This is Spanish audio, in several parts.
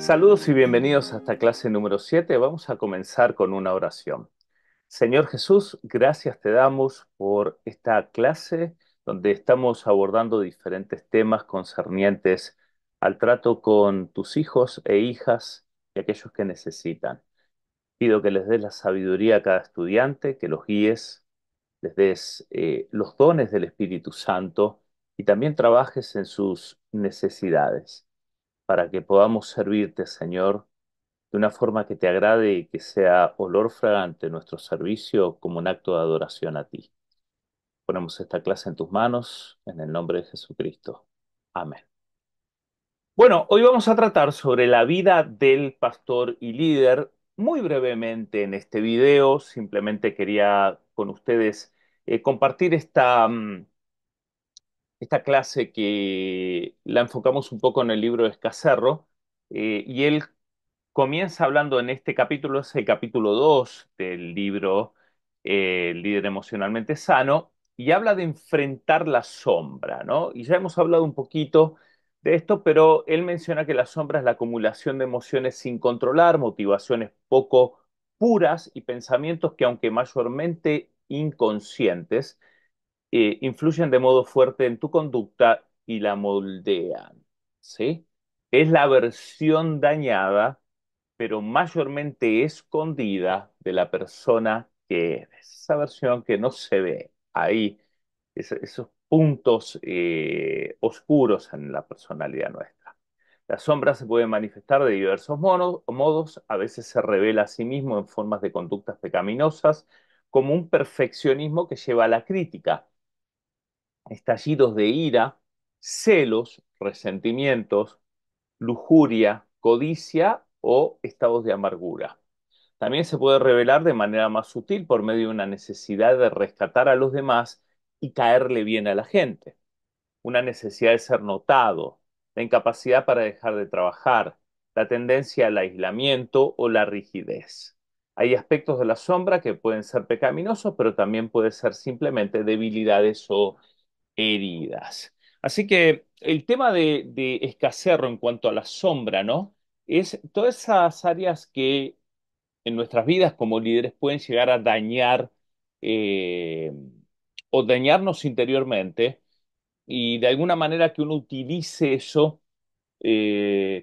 Saludos y bienvenidos a esta clase número 7. Vamos a comenzar con una oración. Señor Jesús, gracias te damos por esta clase donde estamos abordando diferentes temas concernientes al trato con tus hijos e hijas y aquellos que necesitan. Pido que les des la sabiduría a cada estudiante, que los guíes, les des los dones del Espíritu Santo y también trabajes en sus necesidades para que podamos servirte, Señor, de una forma que te agrade y que sea olor fragante nuestro servicio como un acto de adoración a ti. Ponemos esta clase en tus manos, en el nombre de Jesucristo. Amén. Bueno, hoy vamos a tratar sobre la vida del pastor y líder. Muy brevemente en este video, simplemente quería con ustedes compartir esta clase que la enfocamos un poco en el libro de Escacerro, y él comienza hablando en este capítulo, es el capítulo 2 del libro El líder emocionalmente sano, y habla de enfrentar la sombra, ¿no? Y ya hemos hablado un poquito de esto, pero él menciona que la sombra es la acumulación de emociones sin controlar, motivaciones poco puras y pensamientos que, aunque mayormente inconscientes, influyen de modo fuerte en tu conducta y la moldean, ¿sí? Es la versión dañada, pero mayormente escondida de la persona que eres. Esa versión que no se ve ahí, esos puntos oscuros en la personalidad nuestra. La sombra se puede manifestar de diversos modos, a veces se revela a sí mismo en formas de conductas pecaminosas, como un perfeccionismo que lleva a la crítica, estallidos de ira, celos, resentimientos, lujuria, codicia o estados de amargura. También se puede revelar de manera más sutil por medio de una necesidad de rescatar a los demás y caerle bien a la gente, una necesidad de ser notado, la incapacidad para dejar de trabajar, la tendencia al aislamiento o la rigidez. Hay aspectos de la sombra que pueden ser pecaminosos, pero también pueden ser simplemente debilidades o heridas. Así que el tema de Escacerro en cuanto a la sombra, ¿no? Es todas esas áreas que en nuestras vidas como líderes pueden llegar a dañar, eh, o dañarnos interiormente, y de alguna manera que uno utilice eso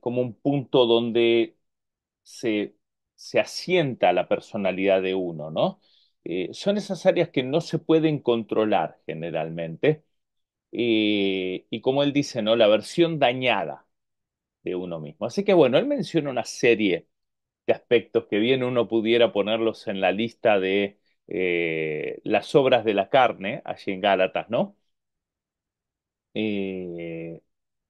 como un punto donde se, se asienta la personalidad de uno, ¿no? Son esas áreas que no se pueden controlar generalmente, y como él dice, ¿no? La versión dañada de uno mismo. Así que bueno, él menciona una serie de aspectos que bien uno pudiera ponerlos en la lista de las obras de la carne, allí en Gálatas, ¿no? Eh,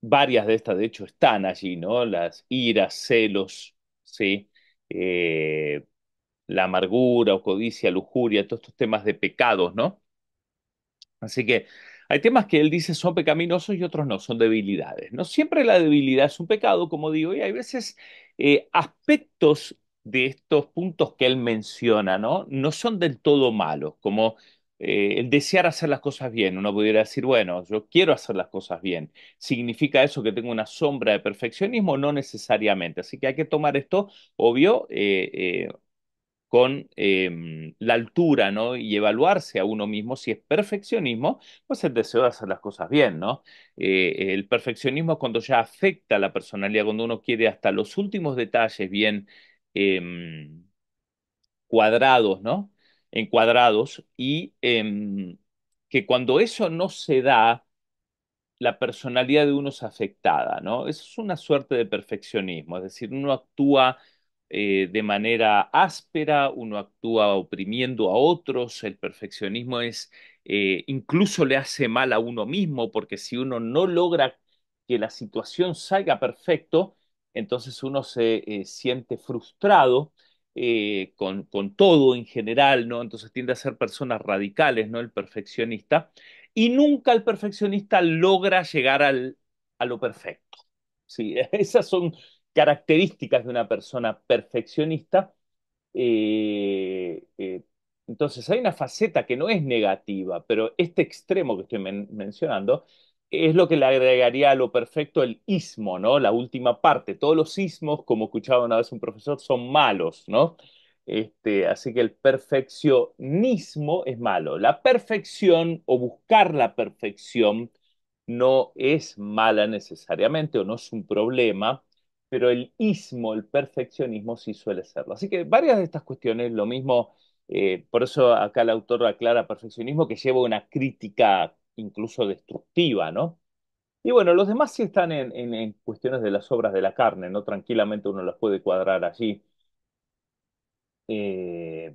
Varias de estas, de hecho, están allí, ¿no? Las iras, celos, ¿sí? Eh, la amargura o codicia, lujuria, todos estos temas de pecados, ¿no? Así que hay temas que él dice son pecaminosos y otros no, son debilidades. No siempre la debilidad es un pecado, como digo, y hay veces aspectos de estos puntos que él menciona, ¿no? No son del todo malos, como el desear hacer las cosas bien. Uno pudiera decir, bueno, yo quiero hacer las cosas bien. ¿Significa eso que tengo una sombra de perfeccionismo? No necesariamente. Así que hay que tomar esto, obvio, con la altura, ¿no? Y evaluarse a uno mismo. Si es perfeccionismo, pues el deseo de hacer las cosas bien, ¿no? El perfeccionismo es cuando ya afecta a la personalidad, cuando uno quiere hasta los últimos detalles bien cuadrados, ¿no? Encuadrados, y que cuando eso no se da, la personalidad de uno es afectada, ¿no? Eso es una suerte de perfeccionismo, es decir, uno actúa de manera áspera, uno actúa oprimiendo a otros, el perfeccionismo es, incluso le hace mal a uno mismo, porque si uno no logra que la situación salga perfecto, entonces uno se siente frustrado con todo en general, ¿no? Entonces tiende a ser personas radicales, ¿no? El perfeccionista, y nunca el perfeccionista logra llegar a lo perfecto. Sí, esas son características de una persona perfeccionista. Eh, eh, entonces hay una faceta que no es negativa, pero este extremo que estoy mencionando es lo que le agregaría a lo perfecto el ismo, ¿no? La última parte. Todos los ismos, como escuchaba una vez un profesor, son malos, ¿no? Así que el perfeccionismo es malo. La perfección o buscar la perfección no es mala necesariamente o no es un problema, pero el ismo, el perfeccionismo sí suele serlo. Así que varias de estas cuestiones, lo mismo, por eso acá el autor aclara perfeccionismo que lleva una crítica incluso destructiva, ¿no? Y bueno, los demás sí están en cuestiones de las obras de la carne, ¿no? Tranquilamente uno las puede cuadrar allí. Eh,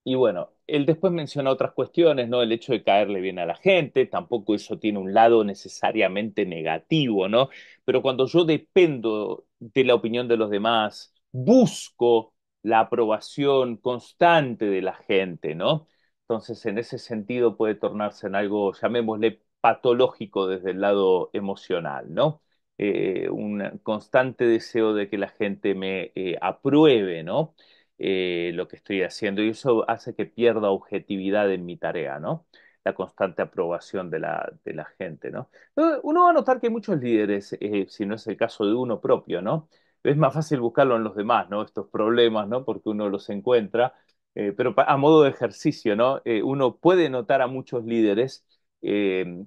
y bueno, él después menciona otras cuestiones, ¿no? El hecho de caerle bien a la gente, tampoco eso tiene un lado necesariamente negativo, ¿no? Pero cuando yo dependo de la opinión de los demás, busco la aprobación constante de la gente, ¿no? Entonces, en ese sentido puede tornarse en algo, llamémosle, patológico desde el lado emocional, ¿no? Un constante deseo de que la gente me apruebe, ¿no? Lo que estoy haciendo y eso hace que pierda objetividad en mi tarea, ¿no? La constante aprobación de la gente, ¿no? Uno va a notar que hay muchos líderes, si no es el caso de uno propio, ¿no? Es más fácil buscarlo en los demás, ¿no? Estos problemas, ¿no? Porque uno los encuentra, pero a modo de ejercicio, ¿no? Uno puede notar a muchos líderes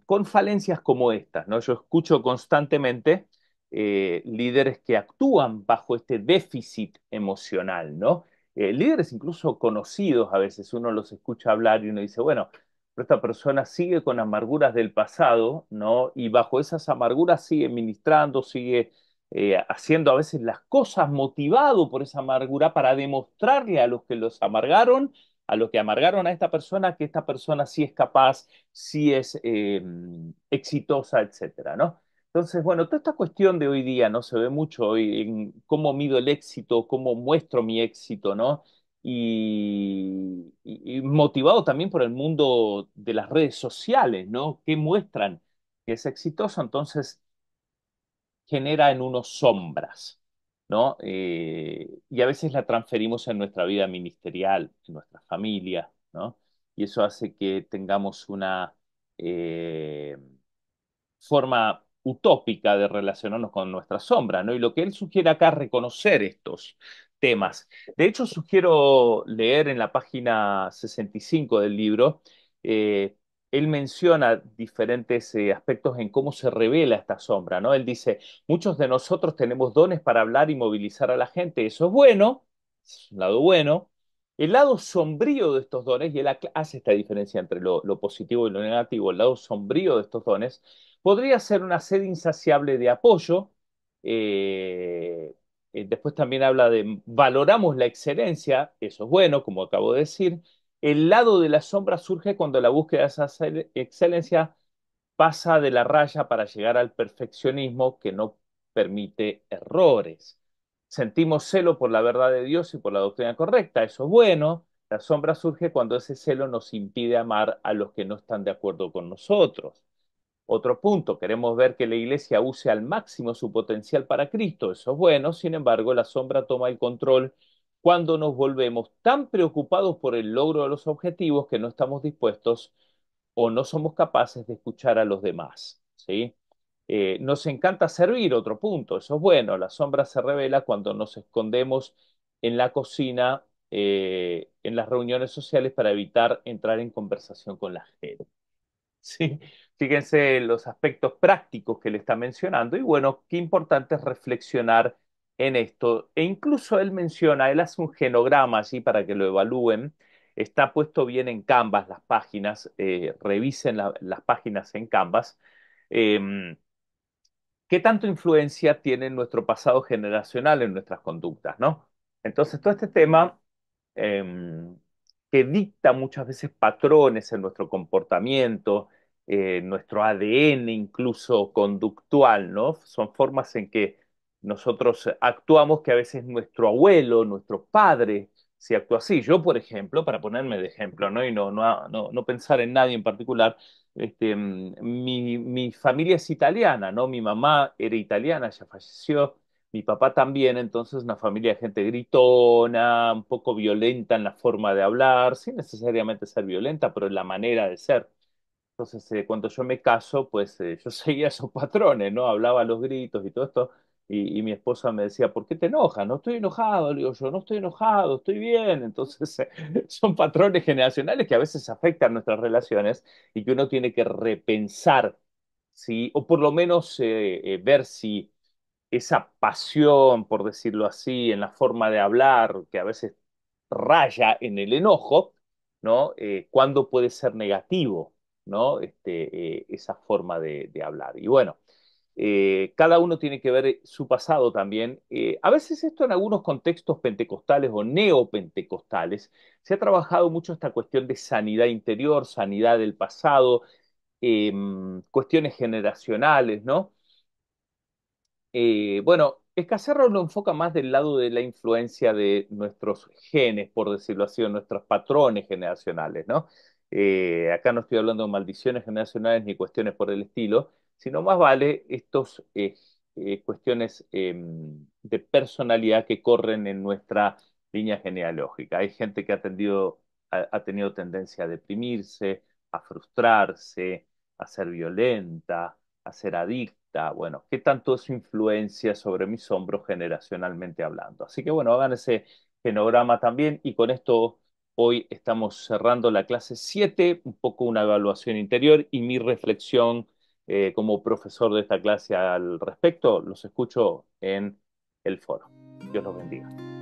con falencias como estas, ¿no? Yo escucho constantemente líderes que actúan bajo este déficit emocional, ¿no? Líderes incluso conocidos, a veces uno los escucha hablar y uno dice, bueno, pero esta persona sigue con amarguras del pasado, ¿no? Y bajo esas amarguras sigue ministrando, sigue haciendo a veces las cosas motivado por esa amargura para demostrarle a los que los amargaron, a los que amargaron a esta persona sí es capaz, sí es exitosa, etcétera, ¿no? Entonces, bueno, toda esta cuestión de hoy día, ¿no? Se ve mucho hoy en cómo mido el éxito, cómo muestro mi éxito, ¿no? Y motivado también por el mundo de las redes sociales, ¿no? Que muestran que es exitoso, entonces genera en unos sombras, ¿no? Y a veces la transferimos en nuestra vida ministerial, en nuestra familia, ¿no? Y eso hace que tengamos una... forma utópica de relacionarnos con nuestra sombra, ¿no? Y lo que él sugiere acá es reconocer estos temas. De hecho, sugiero leer en la página 65 del libro, eh, él menciona diferentes aspectos en cómo se revela esta sombra, ¿no? Él dice, muchos de nosotros tenemos dones para hablar y movilizar a la gente, eso es bueno, es un lado bueno. El lado sombrío de estos dones, y él hace esta diferencia entre lo positivo y lo negativo, el lado sombrío de estos dones, podría ser una sed insaciable de apoyo. eh, Después también habla de valoramos la excelencia, eso es bueno, como acabo de decir. El lado de la sombra surge cuando la búsqueda de esa excelencia pasa de la raya para llegar al perfeccionismo que no permite errores. Sentimos celo por la verdad de Dios y por la doctrina correcta, eso es bueno. La sombra surge cuando ese celo nos impide amar a los que no están de acuerdo con nosotros. Otro punto, queremos ver que la iglesia use al máximo su potencial para Cristo. Eso es bueno, sin embargo, la sombra toma el control cuando nos volvemos tan preocupados por el logro de los objetivos que no estamos dispuestos o no somos capaces de escuchar a los demás. ¿Sí? Nos encanta servir, otro punto, eso es bueno. La sombra se revela cuando nos escondemos en la cocina, en las reuniones sociales para evitar entrar en conversación con la gente. Sí, fíjense los aspectos prácticos que le está mencionando y bueno, qué importante es reflexionar en esto. E incluso él menciona, él hace un genograma allí para que lo evalúen. Está puesto bien en Canvas las páginas, revisen las páginas en Canvas. Eh, ¿Qué tanto influencia tiene nuestro pasado generacional en nuestras conductas, ¿no? Entonces, todo este tema eh, que dicta muchas veces patrones en nuestro comportamiento, nuestro ADN incluso conductual, ¿no? Son formas en que nosotros actuamos que a veces nuestro abuelo, nuestro padre, se actúa así. Yo, por ejemplo, para ponerme de ejemplo, ¿no? Y no pensar en nadie en particular, mi familia es italiana, ¿no? Mi mamá era italiana, ya falleció. Mi papá también, entonces una familia de gente gritona, un poco violenta en la forma de hablar, sin necesariamente ser violenta, pero en la manera de ser. Entonces, cuando yo me caso, pues yo seguía esos patrones, ¿no? Hablaba a los gritos y todo esto, y mi esposa me decía, ¿por qué te enojas? No estoy enojado, le digo yo, no estoy enojado, estoy bien. Entonces, son patrones generacionales que a veces afectan nuestras relaciones y que uno tiene que repensar, ¿sí? O por lo menos ver si esa pasión, por decirlo así, en la forma de hablar, que a veces raya en el enojo, ¿no? ¿Cuándo puede ser negativo, ¿no? Esa forma de hablar. Y bueno, cada uno tiene que ver su pasado también. A veces esto en algunos contextos pentecostales o neopentecostales se ha trabajado mucho esta cuestión de sanidad interior, sanidad del pasado, eh, cuestiones generacionales, ¿no? Bueno, Escacerro lo enfoca más del lado de la influencia de nuestros genes, por decirlo así, o nuestros patrones generacionales, ¿no? Acá no estoy hablando de maldiciones generacionales ni cuestiones por el estilo, sino más vale estos cuestiones de personalidad que corren en nuestra línea genealógica. Hay gente que ha tenido tendencia a deprimirse, a frustrarse, a ser violenta, a ser adicta. Bueno, ¿qué tanto es su influencia sobre mis hombros generacionalmente hablando? Así que bueno, hagan ese genograma también y con esto hoy estamos cerrando la clase 7, un poco una evaluación interior y mi reflexión como profesor de esta clase al respecto. Los escucho en el foro. Dios los bendiga.